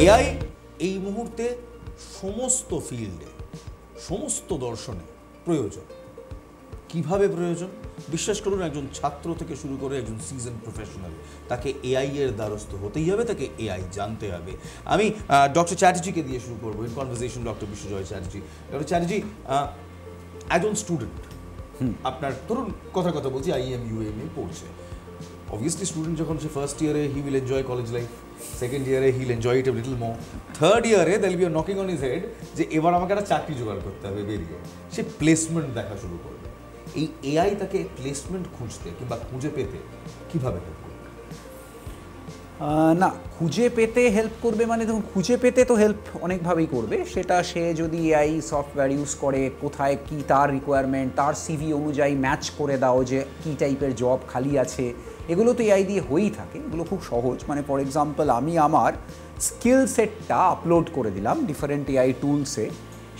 AI এই মুহূর্তে সমস্ত ফিল্ডে, সমস্ত দর্শনে প্রয়োজন। কিভাবে প্রয়োজন? বিশ্বাস করুন, একজন ছাত্র থেকে শুরু করে একজন সিজন প্রফেশনাল, তাকে এআই এর দ্বারস্থ হতেই হবে, তাকে এআই জানতে হবে। আমি ডক্টর চ্যাটার্জিকে দিয়ে শুরু করবো in conversation, doctor Biswajoy Chatterjee. Doctor Chatterjee, একজন স্টুডেন্ট, আপনার ধরুন কথা বলছি, IMUM পড়ছে। Obviously, student যখন সে ফার্স্ট ইয়ারে he will enjoy college life, second ইয়ারে he'll enjoy it a little more, third ইয়ারে there will be a knocking on his head যে এবার আমাকে একটা চাকরি জোগাড় করতে হবে, বেরিয়ে সে প্লেসমেন্ট দেখা শুরু করবে। এই এআই তাকে প্লেসমেন্ট খুঁজতে কিংবা খুঁজে পেতে কিভাবে হেল্প করবে? না, খুঁজে পেতে হেল্প করবে মানে দেখুন, খুঁজে পেতে তো হেল্প অনেকভাবেই করবে। সেটা সে যদি এআই সফটওয়্যার ইউজ করে, কোথায় কি তার রিকোয়ারমেন্ট, তার সিভি অনুযায়ী ম্যাচ করে দাও যে কী টাইপের জব খালি আছে, এগুলো তো এআই দিয়ে হয়েই থাকে। এগুলো খুব সহজ। মানে ফর এক্সাম্পল, আমি আমার স্কিল সেটটা আপলোড করে দিলাম ডিফারেন্ট এআই টুলসে।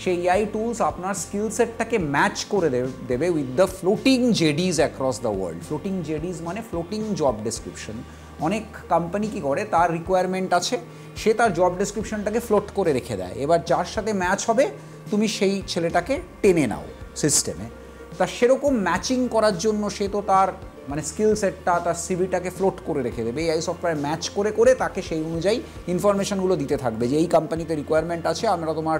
সেই এআই টুলস আপনার স্কিল সেটটাকে ম্যাচ করে দেবে with the floating JDs across the world. Floating JDs মানে ফ্লোটিং জব ডেসক্রিপশন। অনেক কোম্পানি কী করে, তার রিকোয়ারমেন্ট আছে, সে তার জব ডেসক্রিপশনটাকে ফ্লোট করে রেখে দেয়। এবার যার সাথে ম্যাচ হবে তুমি সেই ছেলেটাকে টেনে নাও সিস্টেমে। তা সেরকম ম্যাচিং করার জন্য সে তো তার মানে স্কিল সেটটা, তার সিভিটাকে ফ্লোট করে রেখে দেবে। এআই সফটওয়্যার ম্যাচ করে করে তাকে সেই অনুযায়ী ইনফরমেশানগুলো দিতে থাকবে যে এই কোম্পানিতে রিকোয়ারমেন্ট আছে, আমরা তোমার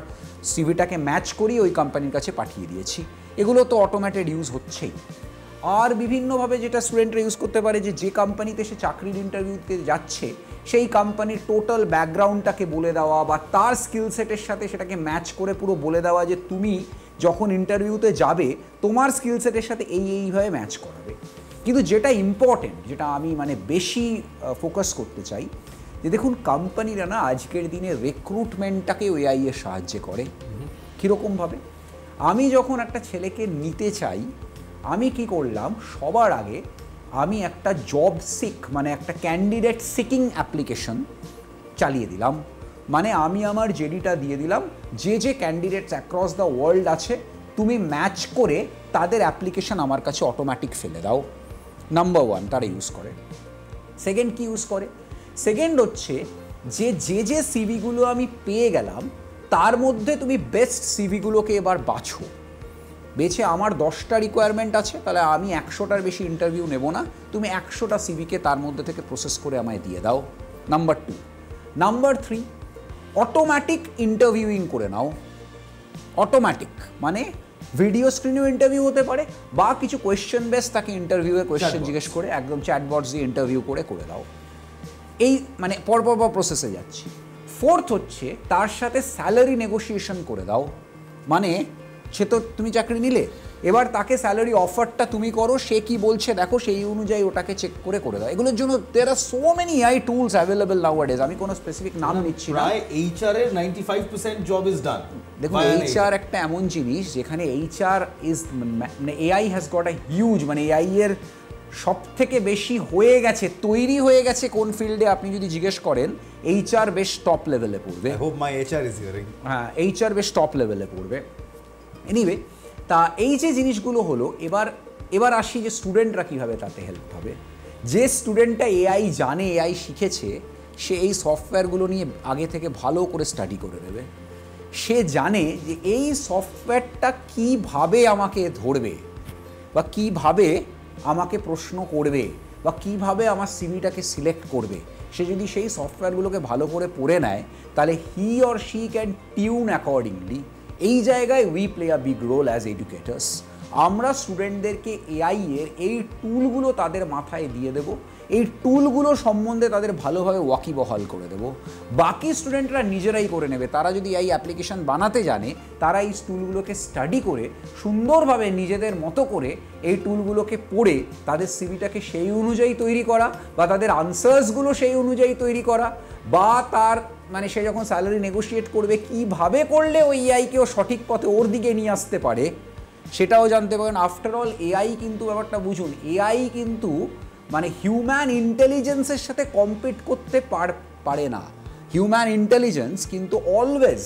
সিভিটাকে ম্যাচ করি ওই কোম্পানির কাছে পাঠিয়ে দিয়েছি। এগুলো তো অটোমেটেড ইউজ হচ্ছেই। আর বিভিন্নভাবে যেটা স্টুডেন্টরা ইউজ করতে পারে, যে কোম্পানিতে সে চাকরির ইন্টারভিউতে যাচ্ছে সেই কোম্পানির টোটাল ব্যাকগ্রাউন্ডটাকে বলে দেওয়া, বা তার স্কিল সেটের সাথে সেটাকে ম্যাচ করে পুরো বলে দেওয়া যে তুমি যখন ইন্টারভিউতে যাবে তোমার স্কিল সেটের সাথে এইভাবে ম্যাচ করাবে। কিন্তু যেটা ইম্পর্টেন্ট, যেটা আমি মানে বেশি ফোকাস করতে চাই, যে দেখুন কোম্পানিরা না আজকের দিনে রিক্রুটমেন্টটাকে এআই এর সাহায্যে করে। কীরকমভাবে? আমি যখন একটা ছেলেকে নিতে চাই, আমি কি করলাম, সবার আগে আমি একটা জব সিক মানে একটা ক্যান্ডিডেট সিকিং অ্যাপ্লিকেশন চালিয়ে দিলাম। মানে আমি আমার জেডিটা দিয়ে দিলাম, যে ক্যান্ডিডেটস অ্যাক্রস দ্য ওয়ার্ল্ড আছে তুমি ম্যাচ করে তাদের অ্যাপ্লিকেশন আমার কাছে অটোমেটিক ফেলে দাও। নাম্বার ওয়ান, তারা ইউজ করে। সেকেন্ড কি ইউজ করে? সেকেন্ড হচ্ছে যে সিভিগুলো আমি পেয়ে গেলাম তার মধ্যে তুমি বেস্ট সিভিগুলোকে এবার বাছো। বেছে আমার 10টা রিকোয়ারমেন্ট আছে, তাহলে আমি 100টার বেশি ইন্টারভিউ নেব না, তুমি 100টা সিভিকে তার মধ্যে থেকে প্রসেস করে আমায় দিয়ে দাও। নাম্বার 2। নাম্বার 3, অটোমেটিক ইন্টারভিউইং করে নাও। অটোমেটিক মানে ভিডিও স্ক্রিনেও ইন্টারভিউ হতে পারে, বা কিছু কোয়েশ্চেন বেস তাকে ইন্টারভিউয়ে কোয়েশ্চেন জিজ্ঞেস করে একদম চ্যাটবটস দিয়ে ইন্টারভিউ করে দাও। এই মানে পরপর প্রসেসে যাচ্ছি। ফোর্থ হচ্ছে তার সাথে স্যালারি নেগোসিয়েশন করে দাও। মানে সে তো তুমি চাকরি নিলে, এবার তাকে স্যালারি অফারটা তুমি করো, সে কি বলছে দেখো, সেই অনুযায়ী ওটাকে চেক করে দাও। এগুলোর জন্য there are so many AI tools available nowadays. আমি কোনো স্পেসিফিক নাম নিচ্ছি না। প্রায় এইচআর এর 95% জব ইজ ডান। দেখুন, এইচআর একটা এমন জিনিস যেখানে এইচআর ইজ মানে AI has got a huge, মানে এআই এর সব থেকে বেশি হয়ে গেছে, তৈরি হয়ে গেছে কোন ফিল্ডে আপনি যদি জিজ্ঞেস করেন, এইচআর বেশ টপ লেভেলে পড়বে। I hope my HR is hearing. হ্যাঁ, এইচআর বেশ টপ লেভেলে পড়বে। এনিওয়ে, তা এই যে জিনিসগুলো হলো, এবার আসি যে স্টুডেন্টরা কীভাবে তাতে হেল্প হবে। যে স্টুডেন্টটা এআই জানে, এআই শিখেছে, সে এই সফটওয়্যারগুলো নিয়ে আগে থেকে ভালো করে স্টাডি করে নেবে। সে জানে যে এই সফটওয়্যারটা কীভাবে আমাকে ধরবে, বা কীভাবে আমাকে প্রশ্ন করবে, বা কীভাবে আমার সিভিটাকে সিলেক্ট করবে। সে যদি সেই সফটওয়্যারগুলোকে ভালো করে পড়ে নেয়, তাহলে he or she can tune accordingly. এই জায়গায় we play a big role as educators. আমরা স্টুডেন্টদেরকে এআই এর এই টুলগুলো তাদের মাথায় দিয়ে দেব, এই টুলগুলো সম্বন্ধে তাদের ভালোভাবে ওয়াকিবহাল করে দেব। বাকি স্টুডেন্টরা নিজেরাই করে নেবে। তারা যদি এই অ্যাপ্লিকেশন বানাতে জানে, তারা এই টুলগুলোকে স্টাডি করে সুন্দরভাবে নিজেদের মতো করে এই টুলগুলোকে পড়ে তাদের সিভিটাকে সেই অনুযায়ী তৈরি করা, বা তাদের আনসার্সগুলো সেই অনুযায়ী তৈরি করা, বা তার মানে সে যখন স্যালারি নেগোশিয়েট করবে কীভাবে করলে ওই এআইকেও সঠিক পথে ওর দিকে নিয়ে আসতে পারে সেটাও জানতে পারেন। আফটার অল এআই কিন্তু, ব্যাপারটা বুঝুন, এআই কিন্তু মানে হিউম্যান ইন্টেলিজেন্সের সাথে কম্পিট করতে পারে না। হিউম্যান ইন্টেলিজেন্স কিন্তু always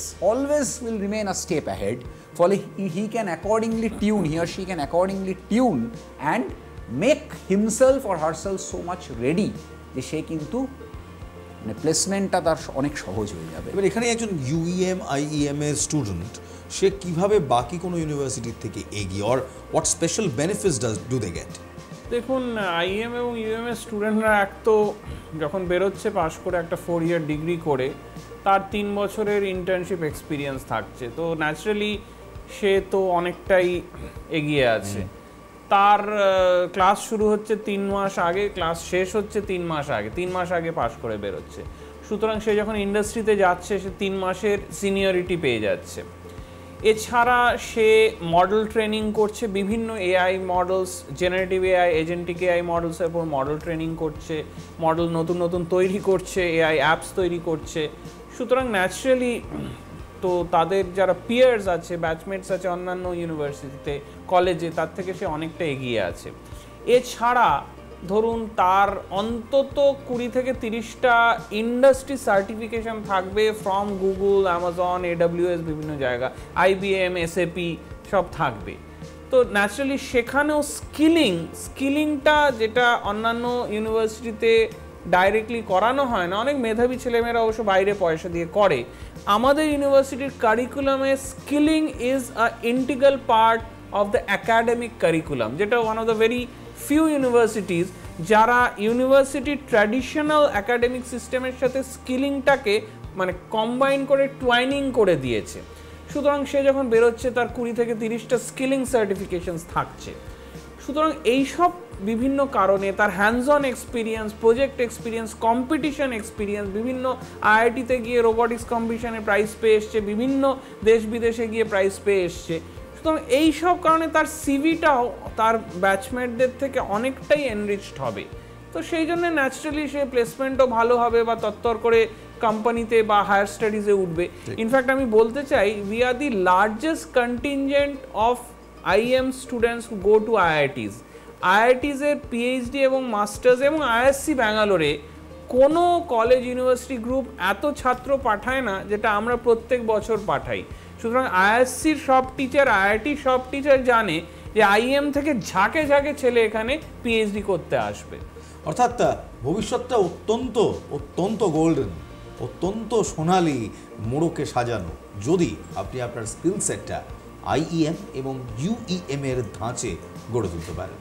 will remain a step ahead. ফলে he can accordingly tune, he or she can accordingly tune and make himself or herself so much ready যে সে কিন্তু মানে প্লেসমেন্টটা তার অনেক সহজ হয়ে যাবে। এবার এখানে একজন ইউইএম আইইএম এর স্টুডেন্ট সে কিভাবে বাকি কোনো ইউনিভার্সিটির থেকে এগিয়ে, or what special benefits do they get? দেখুন, আইএম এবং ইউএম এর স্টুডেন্টরা এক তো যখন বেরোচ্ছে পাশ করে একটা 4 ইয়ার ডিগ্রি করে, তার 3 বছরের ইন্টার্নশিপ এক্সপিরিয়েন্স থাকছে, তো ন্যাচারালি সে তো অনেকটাই এগিয়ে আছে। তার ক্লাস শুরু হচ্ছে 3 মাস আগে, ক্লাস শেষ হচ্ছে 3 মাস আগে, 3 মাস আগে পাশ করে বেরোচ্ছে। সুতরাং সে যখন ইন্ডাস্ট্রিতে যাচ্ছে সে 3 মাসের সিনিয়রিটি পেয়ে যাচ্ছে। এছাড়া সে মডেল ট্রেনিং করছে, বিভিন্ন AI models, generative AI, agentic AI মডেলসের উপর মডেল ট্রেনিং করছে, মডেল নতুন নতুন তৈরি করছে, এআই অ্যাপস তৈরি করছে। সুতরাং ন্যাচারালি তো তাদের যারা পিয়ার্স আছে, ব্যাচমেটস আছে অন্যান্য ইউনিভার্সিটিতে, কলেজে, তার থেকে সে অনেকটা এগিয়ে আছে। এছাড়া ধরুন তার অন্তত 20 থেকে 30টা ইন্ডাস্ট্রি সার্টিফিকেশন থাকবে ফ্রম গুগল, অ্যামাজন, AWS, বিভিন্ন জায়গা, IBM, SAP সব থাকবে। তো ন্যাচারালি সেখানেও স্কিলিংটা যেটা অন্যান্য ইউনিভার্সিটিতে ডাইরেক্টলি করানো হয় না, অনেক মেধাবী ছেলেমেয়েরা অবশ্য বাইরে পয়সা দিয়ে করে, আমাদের ইউনিভার্সিটির কারিকুলামে skilling is a integral part of the academic curriculum, যেটা one of the very few universities যারা ইউনিভার্সিটির ট্র্যাডিশনাল অ্যাকাডেমিক সিস্টেমের সাথে স্কিলিংটাকে মানে কম্বাইন করে টুয়াইনিং করে দিয়েছে। সুতরাং সে যখন বেরোচ্ছে তার 20 থেকে 30টা স্কিলিং সার্টিফিকেশনস থাকছে। সুতরাং এইসব বিভিন্ন কারণে তার hands on experience, project experience, competition experience, বিভিন্ন আইআইটিতে গিয়ে রোবোটিক্স কম্পিটিশনে প্রাইজ পেয়ে এসছে, বিভিন্ন দেশ বিদেশে গিয়ে প্রাইজ পেয়ে এসছে। সুতরাং এইসব কারণে তার সিভিটাও তার ব্যাচমেটদের থেকে অনেকটাই এনরিচড হবে। তো সেই জন্য ন্যাচারালি সে প্লেসমেন্টও ভালো হবে বা তত্তর করে কোম্পানিতে বা হায়ার স্টাডিজে উঠবে। ইনফ্যাক্ট আমি বলতে চাই, we are the largest contingent of IIM students who go to IITs। IITs-এর PhD এবং মাস্টার্স এবং IISc ব্যাঙ্গালোরে কোনো কলেজ ইউনিভার্সিটি গ্রুপ এত ছাত্র পাঠায় না যেটা আমরা প্রত্যেক বছর পাঠাই। সুতরাং IISc-র সব টিচার, IIT-র সব টিচার জানে যে IIM থেকে ঝাঁকে ঝাঁকে ছেলে এখানে PhD করতে আসবে। অর্থাৎ ভবিষ্যৎটা অত্যন্ত অত্যন্ত গোল্ডেন, অত্যন্ত সোনালি মোড়কে সাজানো, যদি আপনি আপনার স্কিল সেটটা IIM এবং UEM এর ধাঁচে গড়ে তুলতে পারেন।